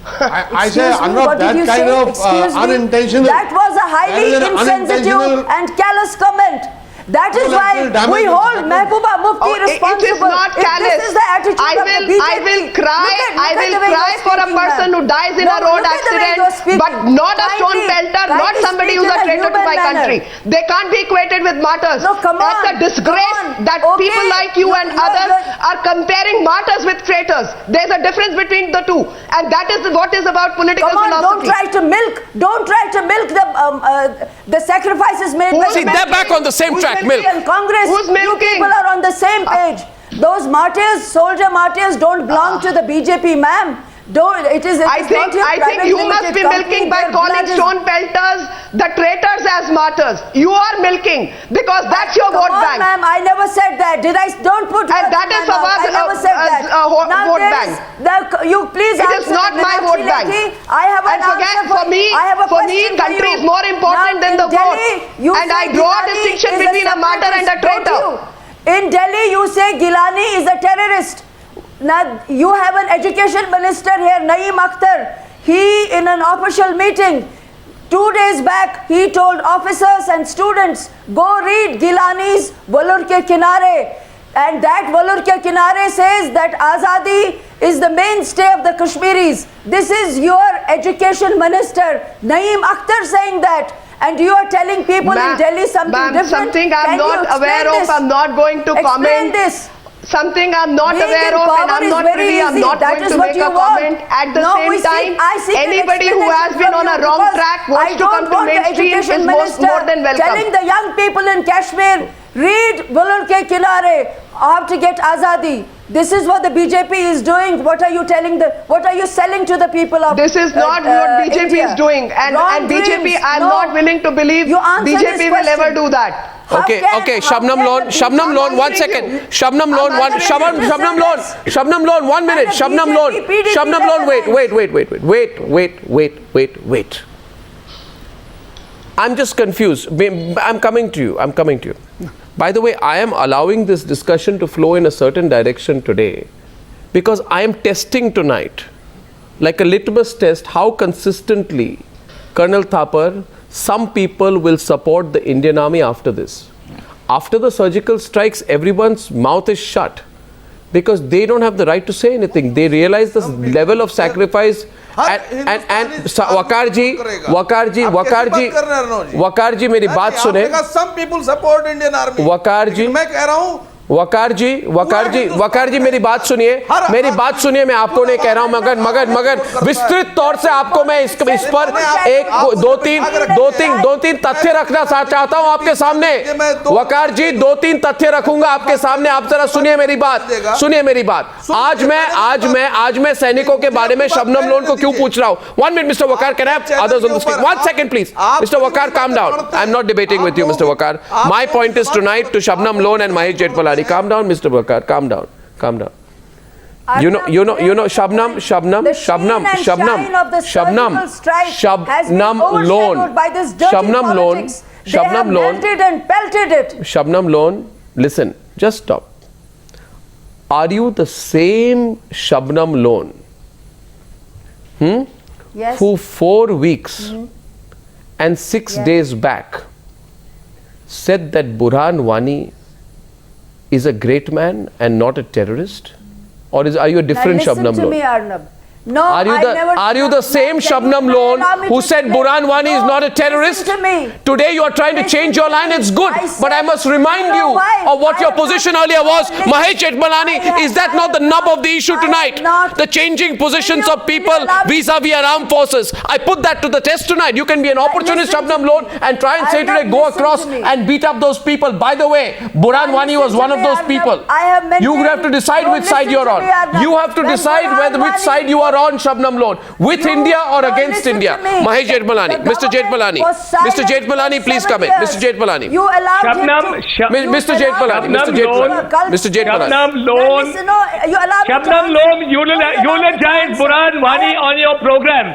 I say, Excuse me, Arnab, what did that you kind say? of Excuse me? unintentional. That was a highly That is an insensitive unintentional and callous comment. That is why collateral damage we which hold happened. Mehbooba Mufti responsible. It is not If callous. this is the attitude of the BJP, I will cry. look I at will the way cry you're for a speaking, person ma'am. who dies in No, a road look at the way accident, you're speaking. but not a stone Kindly- pelter, not kindly somebody speak who's a in a traitor to human my manner. country. They can't be equated with martyrs. No, come That's on, a disgrace come on. that Okay, people like you and others are comparing martyrs with traitors. There's a difference between the two, and that is what is about political Come on, don't philosophy. try to milk the sacrifices made by Who's See, they're back on the same Who's track. milking? Milk. and Congress. Who's You milking? people are on the same page. Those martyrs, soldier martyrs, don't belong to the BJP, ma'am. Don't. It is I not think your you private must limited be company. milking by Their calling blood is- stone pelters the traitors as martyrs. You are milking because that's your Come vote on, bank. ma'am, I never said that. Did I? Don't put And words that in is my mouth. Sabha's, I never said that. Now vote there bank. is you please It answer is not the my Meenakshi vote bank. Lekhi. I have an And forget, answer for me, I have a for me, question country you. is more important Now, than in the vote. Delhi, you And say I draw a Gilani distinction is between a martyr and a separatist, traitor. don't you? In Delhi, you say Gilani is a terrorist. Now, you have an education minister here, Naeem Akhtar. He, in an official meeting, 2 days back, he told officers and students, go read Gilani's Valur Ke Kinare. And that Valur Ke Kinare says that Azadi is the mainstay of the Kashmiris. This is your education minister, Naeem Akhtar, saying that. And you are telling people in Delhi something different. Something I'm Can you not explain aware of, this? I'm not going to Explain comment. this. Something I'm not Being aware in of and power I'm is not very privy, I'm easy. not That going is to what make you a want. comment. At the No, same time, I seek an anybody who has explanation been from on a you wrong because track wants I to come don't to want the mainstream education is minister more than welcome. telling the young people in Kashmir, read Valur Ke Kinare, have to get Azadi. This is what the BJP is doing. What are you telling what are you selling to the people of This is not what BJP India? is doing, and BJP, dreams. I'm No. not willing to believe You answer this BJP will ever question. do that. Okay, Shabnam Lone, Shabnam Lone, 1 second. Shabnam Lone, Shabnam Lone, 1 minute. Shabnam Lone, wait. I'm just confused. I'm coming to you. By the way, I am allowing this discussion to flow in a certain direction today because I am testing tonight, like a litmus test, how consistently Colonel Thapar, some people will support the Indian Army after this. After the surgical strikes, everyone's mouth is shut because they don't have the right to say anything. They realize the level of sacrifice. And Wakarji, मेरी बात सुने. Some people support Indian Army. Wakarji, मैं कह रहा हूँ वकारजी मेरी बात सुनिए मैं आपको नहीं कह रहा हूं मगर विस्तृत तौर से आपको मैं इस पर एक दो तीन तथ्य रखना चाहता हूं आपके सामने. वकारजी 2-3 तथ्य रखूंगा आपके सामने. आप जरा सुनिए मेरी बात. आज मैं सैनिकों के बारे में शबनम लोन को क्यों पूछ रहा हूं. 1 minute, Mr. Wakar, can I have others on the screen? 1 second, please. Mr. Wakar, calm down. I'm not debating with you, Mr. Wakar. My point is tonight to Shabnam Lone and Mahesh Jethmalani. Calm down, Mr. Wakar. Calm down. You know, Shabnam Lone, listen, just stop. Are you the same Shabnam Lone Yes. who 4 weeks and 6 days back said that Burhan Wani is a great man and not a terrorist? Or are you a different Shabnam Listen to Lone? me, Arnab. No, Are you the same Shabnam Lone who said Burhan Wani is not a terrorist? Listen to me. Today you are trying to change your line. It's good, but I must remind you of what your position earlier was. Mahesh Jethmalani, is that not the nub of the issue tonight? The changing positions of people vis-a-vis our armed forces. I put that to the test tonight. You can be an opportunist Shabnam Lone and try and say today, go across and beat up those people. By the way, Burhan Wani was one of those people. You have to decide which side you're on. You have to decide which side you are on, Shabnam Lone, with India or against India. Mahesh Jethmalani, Mr. Jethmalani, Mr. Jethmalani, please come in. Mr. Jethmalani. You allowed Mr. Jethmalani, Mr. Jethmalani, Mr. Jethmalani. Shabnam Lone, eulogized Burhan Wani on your program.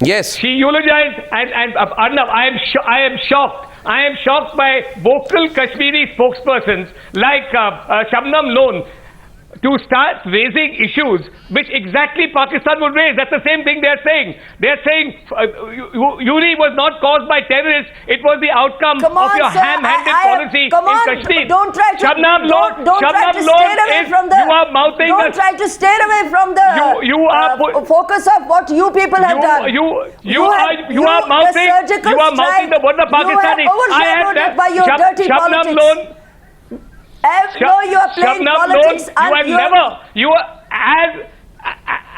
Yes. She eulogized and Arnab, I am shocked. I am shocked by vocal Kashmiri spokespersons like Shabnam Lone to start raising issues which exactly Pakistan would raise. That's the same thing they're saying. They're saying Uri was not caused by terrorists. It was the outcome of your ham-handed policy in Kashmir. Don't try to Shabnam Lone, don't try to steer away from the. You are mouthing. Don't try to steer away from the focus of what you people have done. You are mouthing. You are mouthing what the Pakistanis. I have by your dirty Shabnam politics. Lone. No, you are playing politics.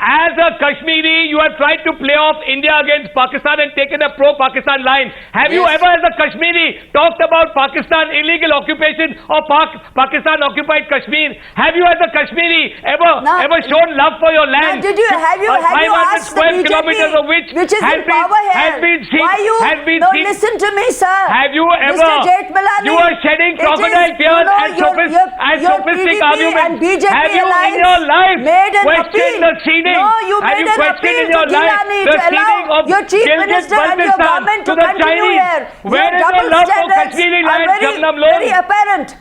As a Kashmiri, you have tried to play off India against Pakistan and taken a pro-Pakistan line. Have you ever, as a Kashmiri, talked about Pakistan illegal occupation of Pakistan-occupied Kashmir? Have you, as a Kashmiri, ever shown love for your land? Have you 500 square kilometers of which is has been seen. Listen to me, sir. Have you ever? Mr. Jethmalani, you are shedding crocodile tears and sophistic arguments. Have you in your life questioned the seeding? No, you made an appeal to Gilani to allow your chief minister and your government to continue here. Where is your love for Kashmiri land, Shabnam Lone? Very apparent.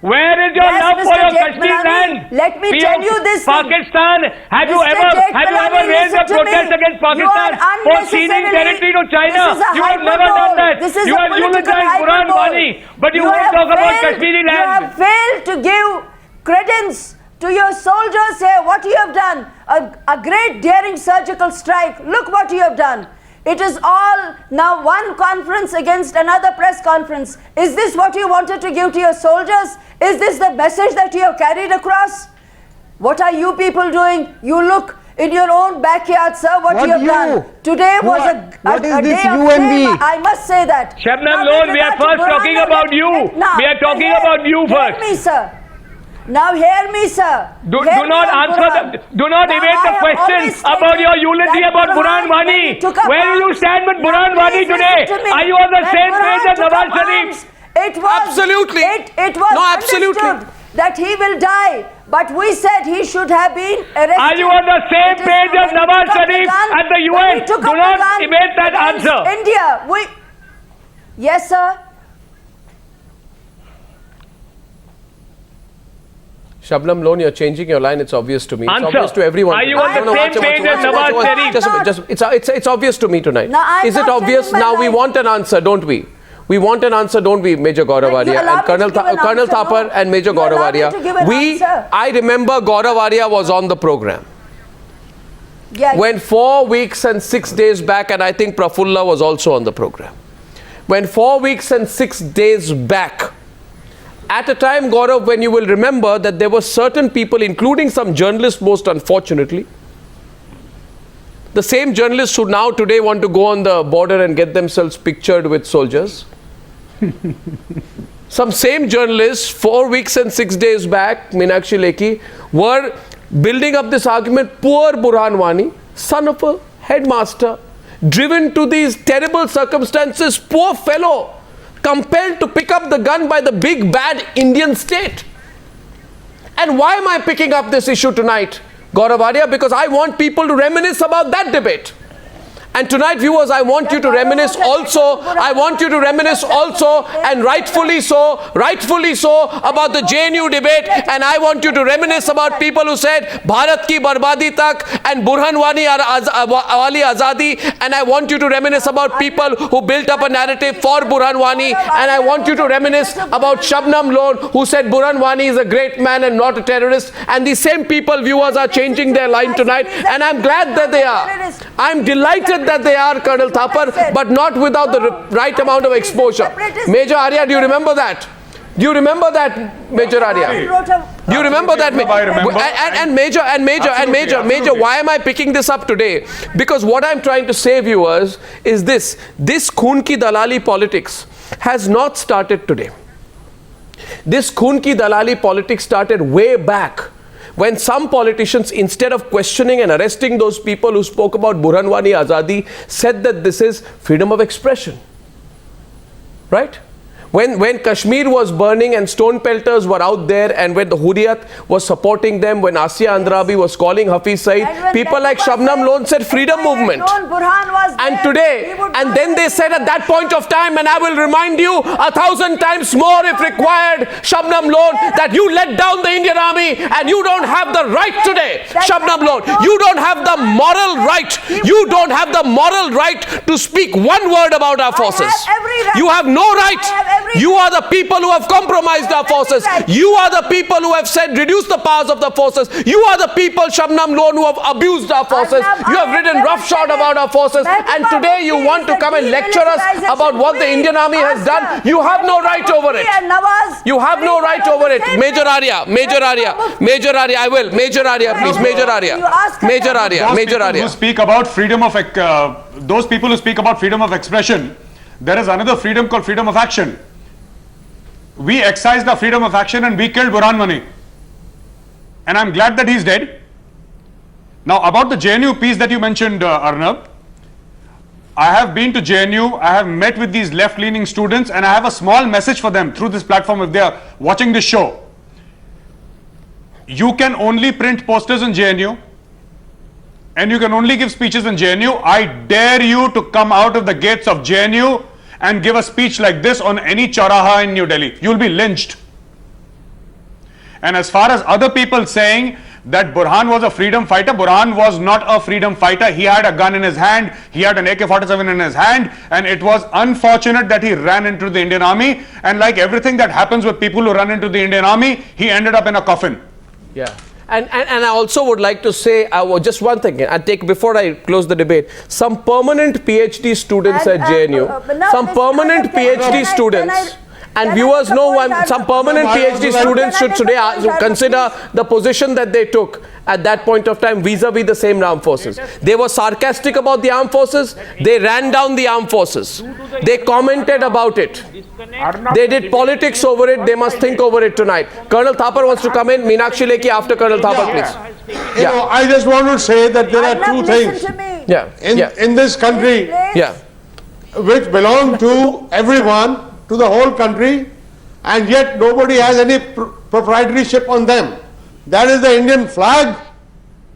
Where is your love for your Kashmir land? Let me tell you this. Pakistan, have you ever raised a protest against Pakistan for ceding territory to China? You have never done that. You have eulogized Burhan Wani, but you won't talk about Kashmiri land. You have failed to give credence to your soldiers here. What you have done, a great daring surgical strike. Look what you have done. It is all now one conference against another press conference. Is this what you wanted to give to your soldiers? Is this the message that you have carried across? What are you people doing? You look in your own backyard, sir, what you have done. Today was a day of fame, I must say that. Shabnam Lone, we are first talking about you. We are talking about you first. Hear me, sir. Now hear me, sir. Do not answer do not evade the question about your eulogy about Burhan Wani. Where do you stand with Burhan Wani today? Are you on the same page as Nawaz Sharif? It was absolutely. It was understood that he will die, but we said he should have been arrested. Are you on the same page as Nawaz Sharif at the UN? Do not evade that answer. India, yes, sir. Shabnam Lone, you're changing your line. It's obvious to me. It's obvious to everyone. Are you on the same page as Nawaz Sharif? It's obvious to me tonight. Is it obvious? Now we want an answer, don't we? We want an answer, don't we, Major Gaurav Arya and Colonel Thapar and Major Gaurav Arya? I remember Gaurav Arya was on the program. Yeah. When 4 weeks and 6 days back, and I think Prafulla was also on the program. When 4 weeks and 6 days back, at a time, Gaurav, when you will remember that there were certain people, including some journalists, most unfortunately, the same journalists who now today want to go on the border and get themselves pictured with soldiers. Some same journalists 4 weeks and 6 days back, Meenakshi, Lekhi, were building up this argument. Poor Burhan Wani, son of a headmaster, driven to these terrible circumstances, poor fellow, compelled to pick up the gun by the big bad Indian state. And why am I picking up this issue tonight, Gaurav Arya? Because I want people to reminisce about that debate. And tonight, viewers, I want you to reminisce also, and rightfully so, about the JNU debate. And I want you to reminisce about people who said, Bharat ki barbadi tak and Burhanwani wali azadi. And I want you to reminisce about people who built up a narrative for Burhanwani. And I want you to reminisce about Shabnam Lone, who said Burhanwani is a great man and not a terrorist. And the same people, viewers, are changing their line tonight. And I'm glad that they are. I'm delighted that they are, Colonel Thapar, but not without the right amount of exposure. Major Arya, do you remember that? Do you remember that, Major Arya? Do you remember that? Major, why am I picking this up today? Because what I'm trying to say, viewers, is this. This Khoon ki Dalali politics has not started today. This Khoon ki Dalali politics started way back, when some politicians, instead of questioning and arresting those people who spoke about Burhanwani Azadi, said that this is freedom of expression. Right? When Kashmir was burning and stone pelters were out there, and when the Hurriyat was supporting them, when Asya Andrabi was calling Hafiz Saeed, people like Shabnam Lone said freedom movement. And today, and then they said at that point of time, and I will remind you 1,000 times more if required, Shabnam Lone, that you let down the Indian Army and you don't have the right today. Shabnam Lone, you don't have the moral right. You don't have the moral right to speak one word about our forces. You have no right. You are the people who have compromised our forces. You are the people who have said reduce the powers of the forces. You are the people, Shabnam Lone, who have abused our forces. You have written roughshod about our forces. And today you want to come and lecture us about what the Indian Army has done. You have no right over it. You have no right over it. Major Arya, I will. Major Arya, please. Major Arya. Those people who speak about freedom of expression, there is another freedom called freedom of action. We excised the freedom of action and we killed Burhanwani. And I'm glad that he's dead. Now, about the JNU piece that you mentioned, Arnab, I have been to JNU, I have met with these left-leaning students, and I have a small message for them through this platform if they are watching this show. You can only print posters in JNU, and you can only give speeches in JNU. I dare you to come out of the gates of JNU and give a speech like this on any Chauraha in New Delhi. You'll be lynched. And as far as other people saying that Burhan was a freedom fighter, Burhan was not a freedom fighter. He had a gun in his hand, he had an AK-47 in his hand, and it was unfortunate that he ran into the Indian Army. And like everything that happens with people who run into the Indian Army, he ended up in a coffin. Yeah. And I also would like to say just one thing before I close the debate. Some permanent PhD students at JNU, some permanent PhD students, and viewers know some permanent PhD students should today consider the position that they took at that point of time vis-a-vis the same armed forces. They were sarcastic about the armed forces. They ran down the armed forces. They commented about it. They did politics over it. They must think over it tonight. Colonel Thapar wants to come in. Meenakshi Lekhi after Colonel Thapar, please. You know, I just want to say that there are two things in this country which belong to everyone, to the whole country, and yet nobody has any proprietorship on them. That is the Indian flag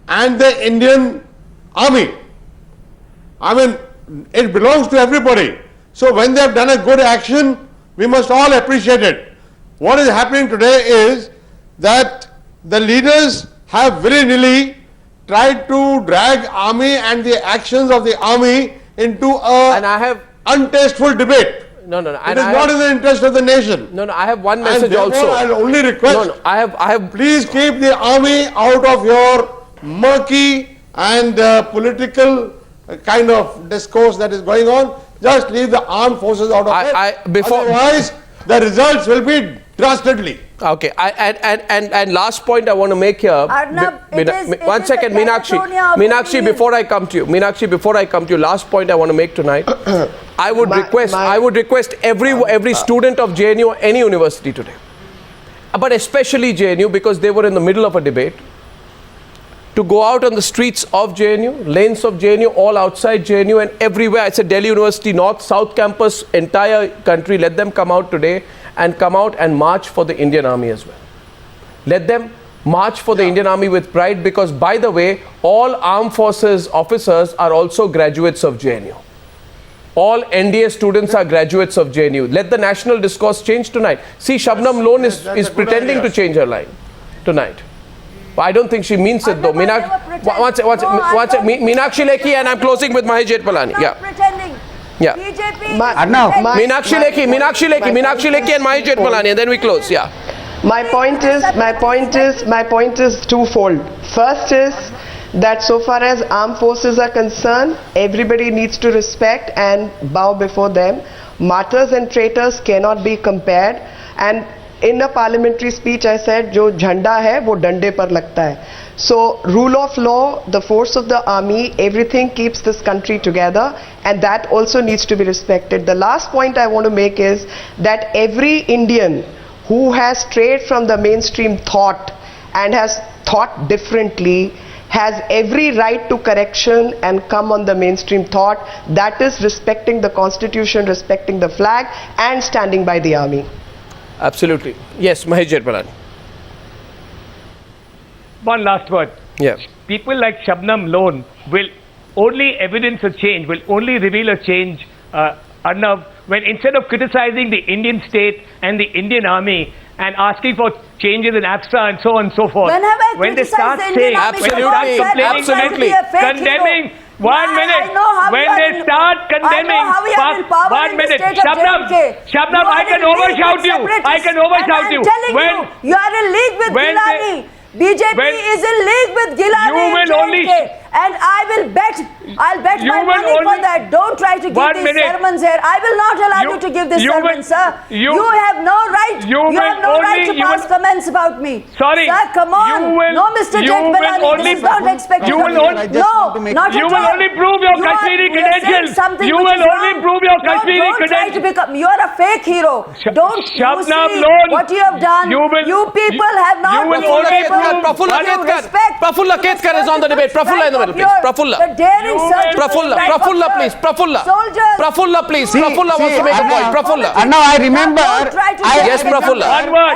and the Indian Army. I mean, it belongs to everybody. So when they have done a good action, we must all appreciate it. What is happening today is that the leaders have willy-nilly tried to drag army and the actions of the army into a untasteful debate. No. It is not in the interest of the nation. No. I have one message also. I'll only request. I have. Please keep the army out of your murky and political kind of discourse that is going on. Just leave the armed forces out of it. Otherwise, the results will be drastically. Okay. And last point I want to make here. Arnab, one second, Meenakshi, before I come to you. Last point I want to make tonight. I would request every student of JNU or any university today, but especially JNU, because they were in the middle of a debate, to go out on the streets of JNU, lanes of JNU, all outside JNU and everywhere. I said Delhi University, North, South Campus, entire country, let them come out today and come out and march for the Indian Army as well. Let them march for the Indian Army with pride, because, by the way, all armed forces officers are also graduates of JNU. All NDA students are graduates of JNU. Let the national discourse change tonight. See, Shabnam Lone is pretending to change her line tonight. I don't think she means it though. Meenakshi Lekhi, and I'm closing with Mahesh Jethmalani. Yeah. Yeah. Arnab, Meenakshi Lekhi and Mahesh Jethmalani, and then we close. Yeah. My point is twofold. First is that so far as armed forces are concerned, everybody needs to respect and bow before them. Martyrs and traitors cannot be compared. And in a parliamentary speech, I said, "Jo jhanda hai, wo dande par lagta hai." So, rule of law, the force of the army, everything keeps this country together, and that also needs to be respected. The last point I want to make is that every Indian who has strayed from the mainstream thought and has thought differently has every right to correction and come on the mainstream thought. That is respecting the constitution, respecting the flag, and standing by the army. Absolutely. Yes, Mahesh Jethmalani. One last word. Yeah. People like Shabnam Lone will only evidence a change, will only reveal a change, Arnab, when instead of criticizing the Indian state and the Indian army and asking for changes in AFSA and so on and so forth, when they start saying, absolutely, condemning, one minute, when they start condemning, one minute, Shabnam, I can overshout you, when you are in league with Gilani, BJP is in league with Gilani, and I'll bet my money for that. Don't try to give these sermons here. I will not allow you to give this sermon, sir. You have no right. You have no right to pass comments about me. Sorry. Sir, come on. No, Mr. Jethmalani, this is not expected of you. No, not at all. You will only prove your Kashmiri credentials. You will only prove your Kashmiri credentials. You are a fake hero. Don't you see what you have done? You people have not been able Prafulla Ketkar is on the debate. Prafulla in the middle, please. Prafulla. Prafulla, please. Prafulla, please. Prafulla wants to make a point. Prafulla. And now I remember. Yes, Prafulla.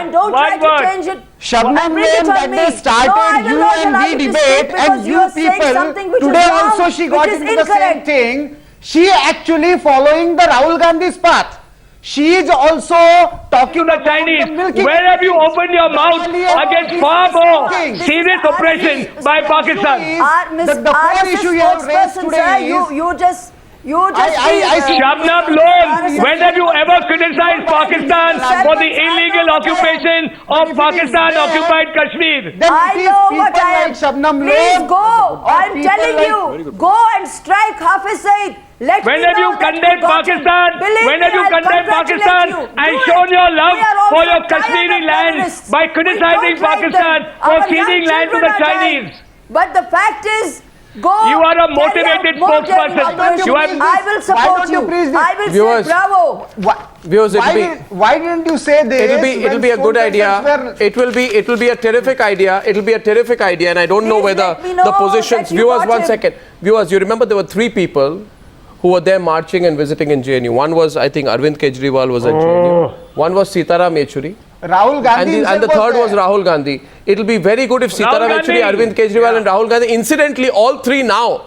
And don't try to change it. Shabnam Lane, that they started you and me debate, and you people, today also she got into the same thing. She actually following the Rahul Gandhi's path. She is also talking to the Chinese. Where have you opened your mouth against far more serious oppression by Pakistan? The core issue you have raised today is... Shabnam Lone, when have you ever criticized Pakistan for the illegal occupation of Pakistan-occupied Kashmir? I know what I am. Please go. I'm telling you. Go and strike Hafiz Syed. When have you condemned Pakistan? When have you condemned Pakistan and shown your love for your Kashmiri land by criticizing Pakistan for ceding land to the Chinese? But the fact is, go. You are a motivated spokesperson. I will support you. I will say bravo. Viewers, why didn't you say this? It'll be a good idea. It will be a terrific idea. It'll be a terrific idea, and I don't know whether the positions. Viewers, 1 second. Viewers, you remember there were 3 people who were there marching and visiting in JNU. One was, I think, Arvind Kejriwal was at JNU. One was Sitaram Yechury. Rahul Gandhi and the third was Rahul Gandhi. It'll be very good if Sitaram Yechury, Arvind Kejriwal and Rahul Gandhi, incidentally, all 3 now,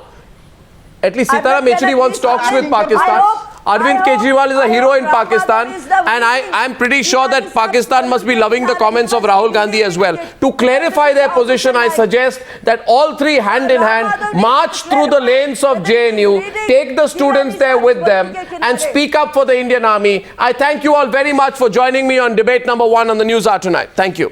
at least Sitaram Yechury wants talks with Pakistan. Arvind Kejriwal is a hero in Pakistan, and I'm pretty sure that Pakistan must be loving the comments of Rahul Gandhi as well. To clarify their position, I suggest that all 3 hand in hand march through the lanes of JNU, take the students there with them, and speak up for the Indian Army. I thank you all very much for joining me on debate number 1 on the Newshour tonight. Thank you.